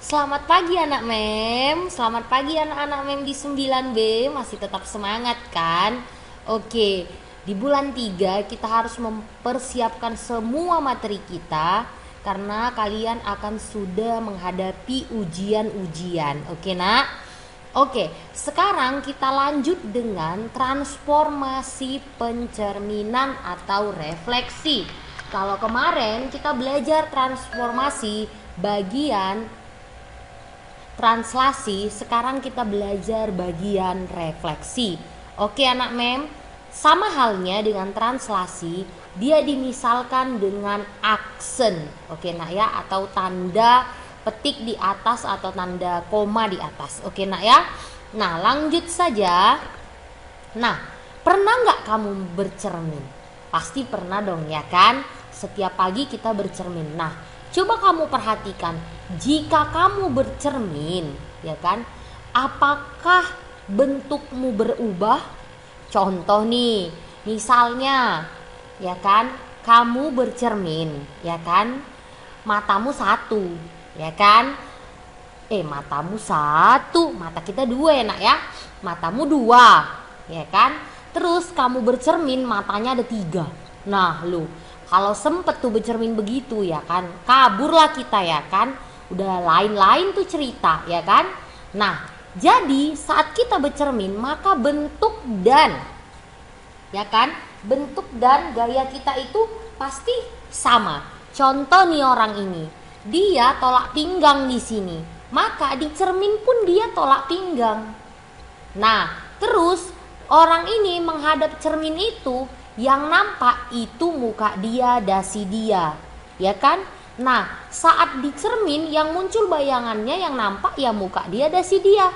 Selamat pagi anak mem. Selamat pagi anak-anak mem di 9B. Masih tetap semangat kan? Oke, di bulan 3 kita harus mempersiapkan semua materi kita, karena kalian akan sudah menghadapi ujian-ujian. Oke nak? Oke, sekarang kita lanjut dengan transformasi pencerminan atau refleksi. Kalau kemarin kita belajar transformasi bagian translasi, sekarang kita belajar bagian refleksi. Oke anak mem, sama halnya dengan translasi, dia dimisalkan dengan aksen. Oke nak ya, atau tanda petik di atas atau tanda koma di atas. Oke nak ya. Nah lanjut saja. Nah, pernah nggak kamu bercermin? Pasti pernah dong ya kan? Setiap pagi kita bercermin. Nah, coba kamu perhatikan, jika kamu bercermin, ya kan, apakah bentukmu berubah? Contoh nih, misalnya, ya kan, kamu bercermin, ya kan, matamu satu, ya kan, matamu satu, mata kita dua ya nak ya, matamu dua, ya kan, terus kamu bercermin matanya ada tiga. Nah lu, kalau sempet tuh bercermin begitu ya kan, kaburlah kita ya kan, udah lain-lain tuh cerita ya kan. Nah jadi saat kita bercermin, maka bentuk dan ya kan, bentuk dan gaya kita itu pasti sama. Contoh nih, orang ini dia tolak pinggang di sini, maka di cermin pun dia tolak pinggang. Nah terus orang ini menghadap cermin itu, yang nampak itu muka dia, dasi dia, ya kan? Nah, saat di cermin yang muncul bayangannya, yang nampak ya muka dia, dasi dia.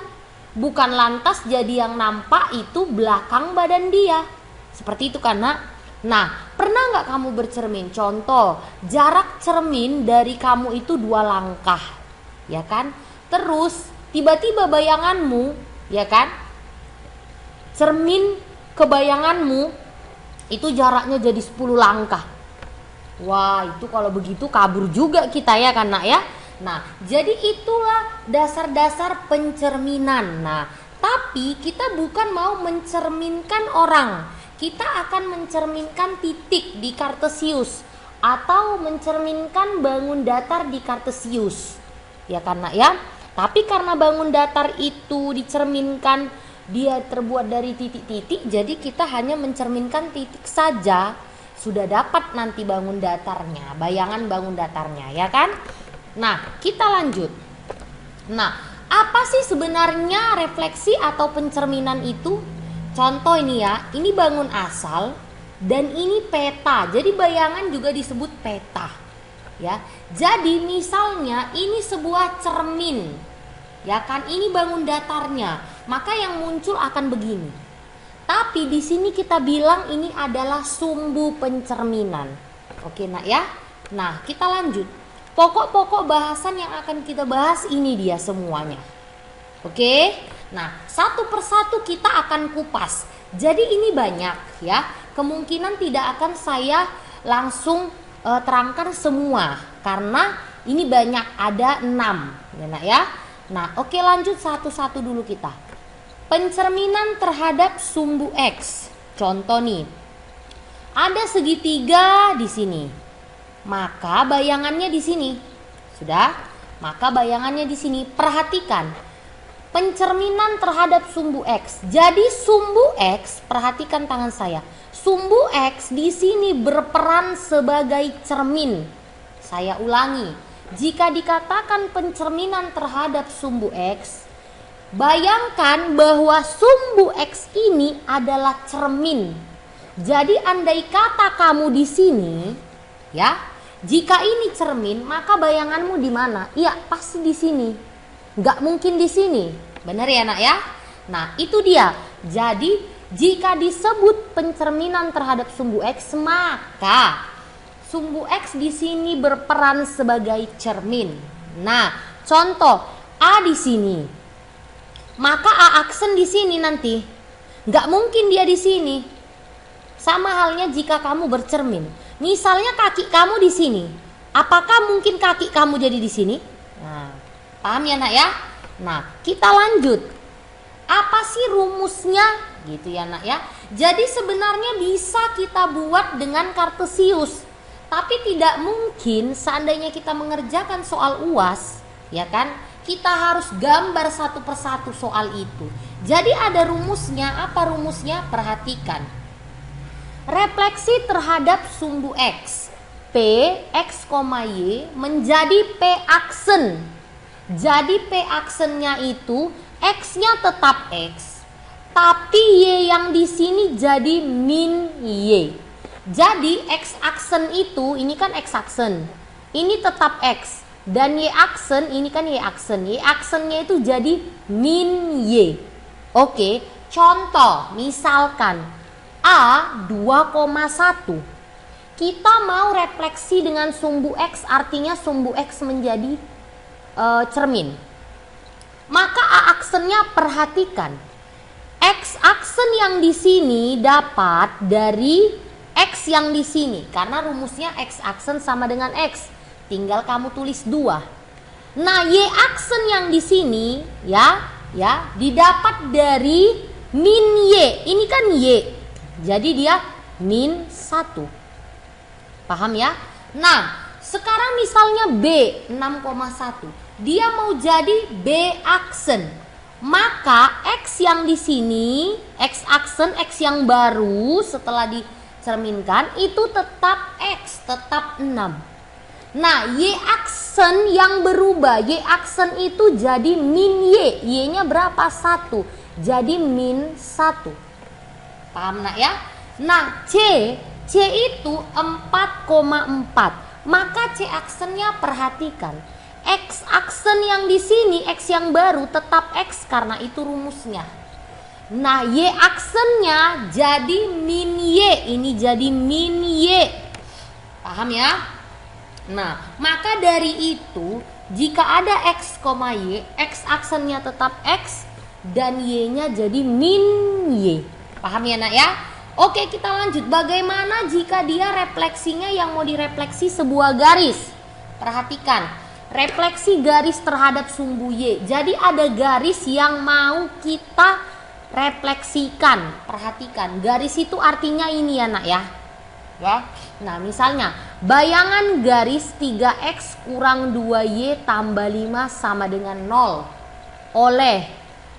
Bukan lantas jadi yang nampak itu belakang badan dia. Seperti itu kan nak? Nah, pernah nggak kamu bercermin? Contoh, jarak cermin dari kamu itu 2 langkah, ya kan? Terus tiba-tiba bayanganmu, ya kan? Cermin ke bayanganmu itu jaraknya jadi 10 langkah. Wah, itu kalau begitu kabur juga kita ya kan nak ya. Nah, jadi itulah dasar-dasar pencerminan. Nah, tapi kita bukan mau mencerminkan orang. Kita akan mencerminkan titik di Kartesius atau mencerminkan bangun datar di Kartesius. Ya kan nak ya. Tapi karena bangun datar itu dicerminkan, dia terbuat dari titik-titik, jadi kita hanya mencerminkan titik saja, sudah dapat nanti bangun datarnya, bayangan bangun datarnya ya kan. Nah kita lanjut. Nah apa sih sebenarnya refleksi atau pencerminan itu? Contoh ini ya, ini bangun asal dan ini peta, jadi bayangan juga disebut peta ya. Jadi misalnya ini sebuah cermin, ya kan, ini bangun datarnya, maka yang muncul akan begini. Tapi di sini kita bilang ini adalah sumbu pencerminan. Oke nak ya. Nah kita lanjut. Pokok-pokok bahasan yang akan kita bahas ini dia semuanya. Oke. Nah satu persatu kita akan kupas. Jadi ini banyak ya. Kemungkinan tidak akan saya langsung terangkan semua, karena ini banyak, ada 6 ya nak ya. Nah oke, lanjut satu-satu dulu kita. Pencerminan terhadap sumbu X. Contoh nih, ada segitiga di sini, maka bayangannya di sini. Sudah? Maka bayangannya di sini. Perhatikan, pencerminan terhadap sumbu X. Jadi sumbu X, perhatikan tangan saya. Sumbu X di sini berperan sebagai cermin. Saya ulangi, jika dikatakan pencerminan terhadap sumbu X, bayangkan bahwa sumbu X ini adalah cermin. Jadi andai kata kamu di sini, ya, jika ini cermin, maka bayanganmu di mana? Iya, pasti di sini. Nggak mungkin di sini. Benar ya nak ya? Nah, itu dia. Jadi, jika disebut pencerminan terhadap sumbu X, maka sumbu X di sini berperan sebagai cermin. Nah, contoh A di sini, maka A aksen di sini nanti. Nggak mungkin dia di sini. Sama halnya jika kamu bercermin. Misalnya kaki kamu di sini, apakah mungkin kaki kamu jadi di sini? Nah, Paham ya nak ya? Nah, kita lanjut. Apa sih rumusnya? Gitu ya nak ya. Jadi sebenarnya bisa kita buat dengan Kartesius. Tapi tidak mungkin seandainya kita mengerjakan soal UAS, ya kan? Kita harus gambar satu persatu soal itu. Jadi ada rumusnya. Apa rumusnya? Perhatikan. Refleksi terhadap sumbu X. P, X, Y menjadi P aksen. Jadi P aksennya itu X-nya tetap X, tapi Y yang di sini jadi min Y. Jadi X aksen itu, ini kan X aksen, ini tetap X, dan Y aksen ini kan Y aksen. Y aksennya itu jadi min Y. Oke, contoh misalkan A 2,1. Kita mau refleksi dengan sumbu X, artinya sumbu X menjadi cermin. Maka A aksennya perhatikan. X aksen yang di sini dapat dari X yang di sini. Karena rumusnya X aksen sama dengan X. Tinggal kamu tulis 2. Nah, Y aksen yang di sini ya didapat dari min Y. Ini kan Y. Jadi dia min 1. Paham ya? Nah, sekarang misalnya B 6,1. Dia mau jadi B aksen. Maka X yang di sini, X aksen, X yang baru setelah dicerminkan itu tetap X, tetap 6. Nah, Y aksen yang berubah, Y aksen itu jadi min Y. Y-nya berapa? 1. Jadi min 1. Paham nak ya? Nah, C itu 4,4. Maka C aksennya perhatikan. X aksen yang di sini, X yang baru tetap X karena itu rumusnya. Nah, Y aksennya jadi min Y. Ini jadi min Y. Paham ya? Nah, maka dari itu jika ada X, Y, X aksennya tetap X dan Y-nya jadi min Y. Paham ya nak ya? Oke, kita lanjut. Bagaimana jika dia refleksinya yang mau direfleksi sebuah garis? Perhatikan, refleksi garis terhadap sumbu Y. Jadi ada garis yang mau kita refleksikan. Perhatikan, garis itu artinya ini ya nak ya. Nah, misalnya bayangan garis 3X kurang 2Y tambah 5 sama dengan 0 oleh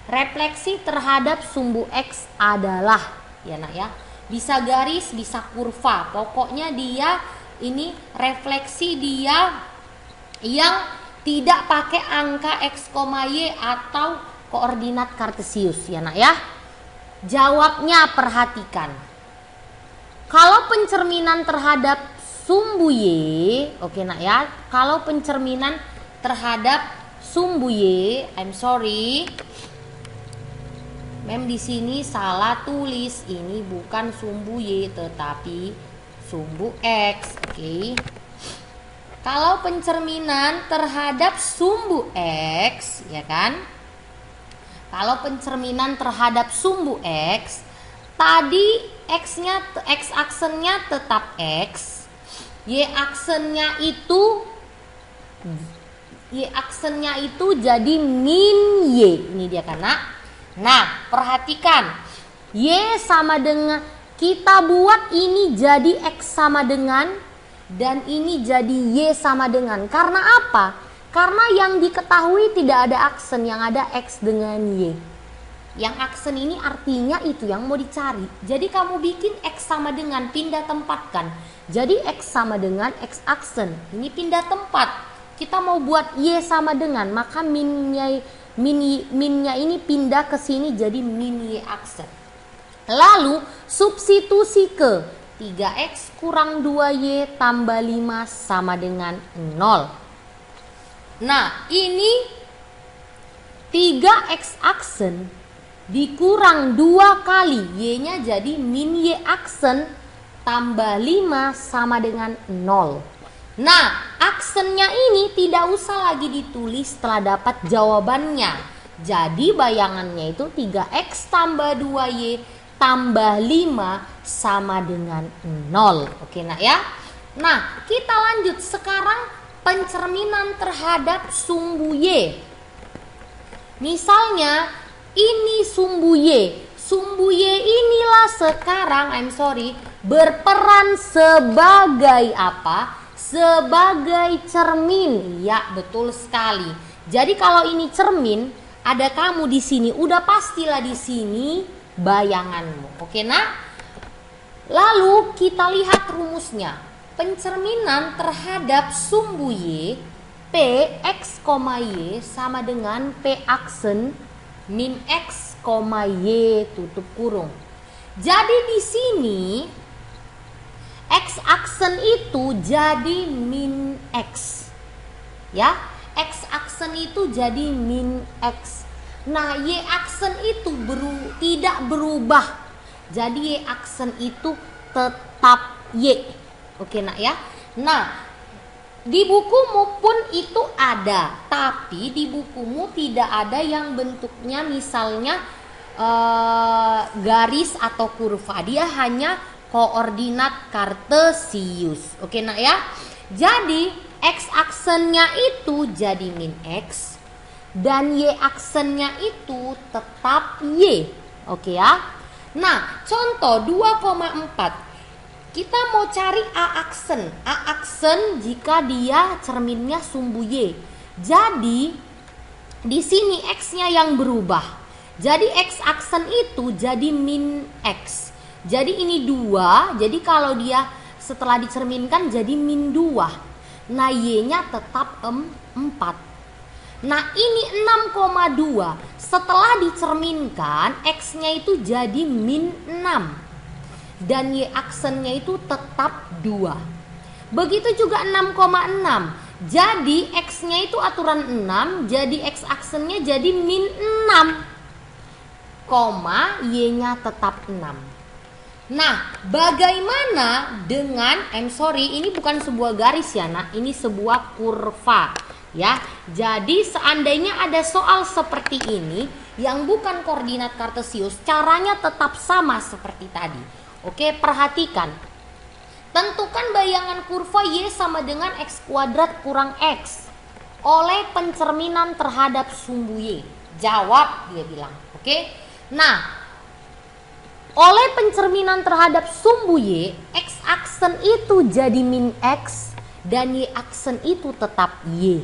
refleksi terhadap sumbu X adalah, ya nak ya, bisa garis, bisa kurva. Pokoknya dia ini refleksi dia yang tidak pakai angka X, Y atau koordinat Kartesius, ya nak ya. Jawabnya perhatikan. Kalau pencerminan terhadap sumbu Y, oke nak ya. Kalau pencerminan terhadap sumbu Y, I'm sorry. Mem di sini salah tulis, ini bukan sumbu Y tetapi sumbu X, oke. Kalau pencerminan terhadap sumbu X, ya kan? Kalau pencerminan terhadap sumbu X, tadi X aksennya tetap X, Y aksennya itu jadi min Y. Ini dia kan nak? Nah, perhatikan. Y sama dengan, kita buat ini jadi X sama dengan, dan ini jadi Y sama dengan. Karena apa? Karena yang diketahui tidak ada aksen, yang ada X dengan Y. Yang aksen ini artinya itu yang mau dicari. Jadi kamu bikin X sama dengan, pindah tempatkan. Jadi X sama dengan X aksen. Ini pindah tempat. Kita mau buat Y sama dengan, maka minnya ini pindah ke sini jadi min Y aksen. Lalu substitusi ke 3X kurang 2Y tambah 5 sama dengan 0. Nah, ini 3X aksen dikurang 2 kali Y-nya jadi min Y aksen tambah 5 sama dengan 0. Nah, aksennya ini tidak usah lagi ditulis setelah dapat jawabannya. Jadi bayangannya itu 3X tambah 2Y tambah 5 sama dengan 0. Oke nak ya. Nah, kita lanjut sekarang pencerminan terhadap sumbu Y. Misalnya ini sumbu Y. Sumbu Y inilah sekarang berperan sebagai apa? Sebagai cermin. Ya, betul sekali. Jadi kalau ini cermin, ada kamu di sini, udah pastilah di sini bayanganmu. Oke, Nak? Lalu kita lihat rumusnya. Pencerminan terhadap sumbu Y, P X, Y sama dengan P aksen min X, Y tutup kurung. Jadi di sini X aksen itu jadi min X. Ya, X aksen itu jadi min X. Nah, Y aksen itu tidak berubah. Jadi Y aksen itu tetap Y. Oke, Nak ya. Nah, di bukumu pun itu ada, tapi di bukumu tidak ada yang bentuknya misalnya garis atau kurva. Dia hanya koordinat kartesius. Oke, Nak ya. Jadi X aksennya itu jadi min X dan Y aksennya itu tetap Y. Oke ya. Nah, contoh 2,4. Kita mau cari A aksen. A aksen jika dia cerminnya sumbu Y. Jadi di sini X-nya yang berubah. Jadi X aksen itu jadi min X. Jadi ini 2. Jadi kalau dia setelah dicerminkan jadi min 2. Nah, Y-nya tetap 4. Nah, ini 6,2. Setelah dicerminkan X-nya itu jadi min 6. Dan Y aksennya itu tetap 2. Begitu juga 6,6. Jadi X-nya itu aturan 6. Jadi X aksennya jadi min 6. Y-nya tetap 6. Nah, bagaimana dengan ini bukan sebuah garis ya, Nak. Ini sebuah kurva ya. Jadi seandainya ada soal seperti ini yang bukan koordinat kartesius, caranya tetap sama seperti tadi. Oke, perhatikan. Tentukan bayangan kurva Y sama dengan X kuadrat kurang X oleh pencerminan terhadap sumbu Y. Jawab, dia bilang. Oke. Nah, oleh pencerminan terhadap sumbu Y, X aksen itu jadi min X dan Y aksen itu tetap Y.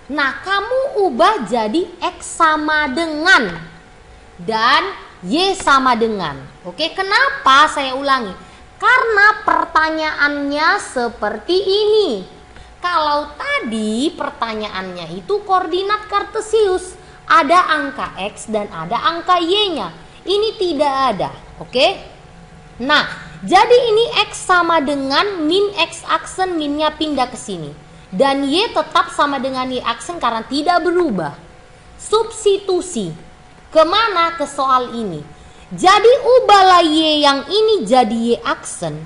Nah, kamu ubah jadi X sama dengan dan Y sama dengan. Oke, kenapa saya ulangi? Karena pertanyaannya seperti ini. Kalau tadi pertanyaannya itu koordinat kartesius, ada angka X dan ada angka Y-nya. Ini tidak ada. Oke. Nah, jadi ini X sama dengan min X aksen, minnya pindah ke sini. Dan Y tetap sama dengan Y aksen karena tidak berubah. Substitusi. Kemana? Ke soal ini. Jadi ubahlah Y yang ini jadi Y aksen.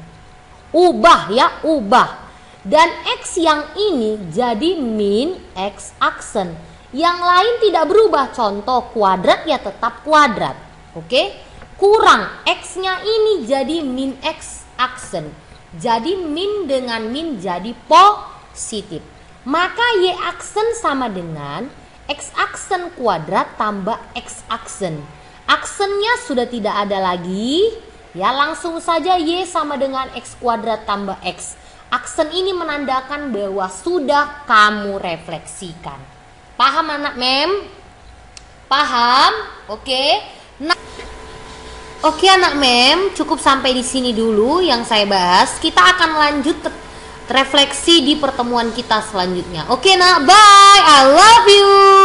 Ubah ya, ubah. Dan X yang ini jadi min X aksen. Yang lain tidak berubah. Contoh kuadrat ya tetap kuadrat. Oke. Kurang X-nya ini jadi min X aksen. Jadi min dengan min jadi positif. Maka Y aksen sama dengan X aksen kuadrat tambah X aksen. Aksennya sudah tidak ada lagi. Ya, langsung saja Y sama dengan X kuadrat tambah X. Aksen ini menandakan bahwa sudah kamu refleksikan. Paham anak mem? Paham? Oke. Nah, oke anak mem, cukup sampai di sini dulu yang saya bahas. Kita akan lanjut refleksi di pertemuan kita selanjutnya. Oke, Nak, bye. I love you.